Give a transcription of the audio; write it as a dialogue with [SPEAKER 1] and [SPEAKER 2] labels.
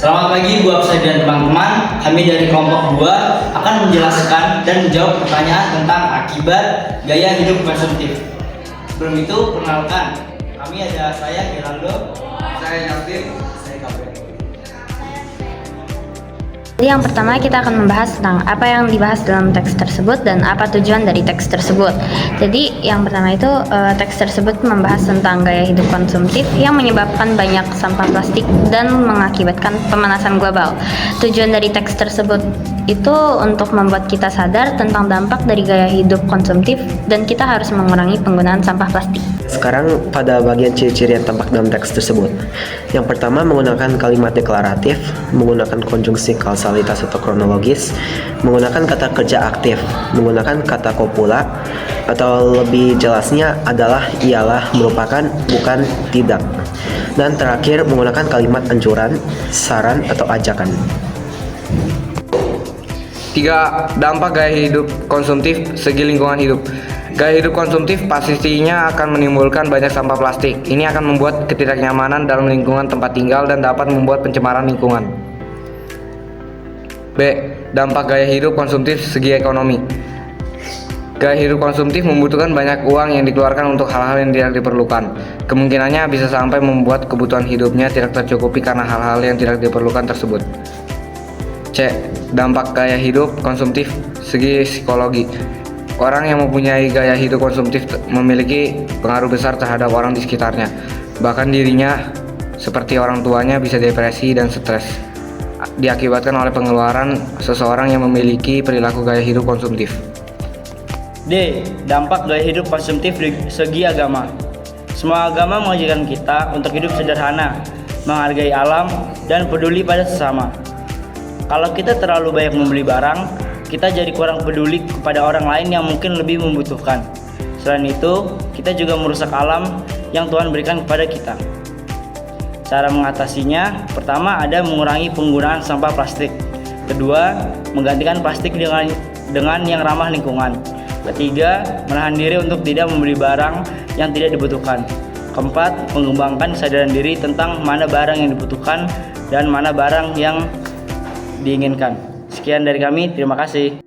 [SPEAKER 1] Selamat pagi Bu Absah dan teman-teman. Kami dari kelompok 2 akan menjelaskan dan menjawab pertanyaan tentang akibat gaya hidup konsumtif. Sebelum itu, perkenalkan, kami ada saya Geraldo, saya Yasmin, saya Kabel.
[SPEAKER 2] Jadi yang pertama kita akan membahas tentang apa yang dibahas dalam teks tersebut dan apa tujuan dari teks tersebut. Jadi yang pertama itu teks tersebut membahas tentang gaya hidup konsumtif yang menyebabkan banyak sampah plastik dan mengakibatkan pemanasan global. Tujuan dari teks tersebut itu untuk membuat kita sadar tentang dampak dari gaya hidup konsumtif dan kita harus mengurangi penggunaan sampah plastik.
[SPEAKER 3] Sekarang pada bagian ciri-ciri yang tampak dalam teks tersebut. Yang pertama menggunakan kalimat deklaratif, menggunakan konjungsi kausalitas atau kronologis, menggunakan kata kerja aktif, menggunakan kata kopula, atau lebih jelasnya adalah ialah, merupakan, bukan, tidak. Dan terakhir menggunakan kalimat anjuran, saran, atau ajakan.
[SPEAKER 4] 3. Dampak gaya hidup konsumtif segi lingkungan hidup. Gaya hidup konsumtif pastinya akan menimbulkan banyak sampah plastik. Ini akan membuat ketidaknyamanan dalam lingkungan tempat tinggal dan dapat membuat pencemaran lingkungan. B. Dampak gaya hidup konsumtif segi ekonomi. Gaya hidup konsumtif membutuhkan banyak uang yang dikeluarkan untuk hal-hal yang tidak diperlukan. Kemungkinannya bisa sampai membuat kebutuhan hidupnya tidak tercukupi karena hal-hal yang tidak diperlukan tersebut. C. Dampak gaya hidup konsumtif segi psikologi. Orang yang mempunyai gaya hidup konsumtif memiliki pengaruh besar terhadap orang di sekitarnya. Bahkan dirinya seperti orang tuanya bisa depresi dan stres. Diakibatkan oleh pengeluaran seseorang yang memiliki perilaku gaya hidup konsumtif.
[SPEAKER 1] D. Dampak gaya hidup konsumtif di segi agama. Semua agama mengajarkan kita untuk hidup sederhana, menghargai alam, dan peduli pada sesama. Kalau kita terlalu banyak membeli barang, kita jadi kurang peduli kepada orang lain yang mungkin lebih membutuhkan. Selain itu, kita juga merusak alam yang Tuhan berikan kepada kita. Cara mengatasinya, pertama ada mengurangi penggunaan sampah plastik. Kedua, menggantikan plastik dengan yang ramah lingkungan. Ketiga, menahan diri untuk tidak membeli barang yang tidak dibutuhkan. Keempat, mengembangkan kesadaran diri tentang mana barang yang dibutuhkan dan mana barang yang diinginkan. Sekian dari kami, terima kasih.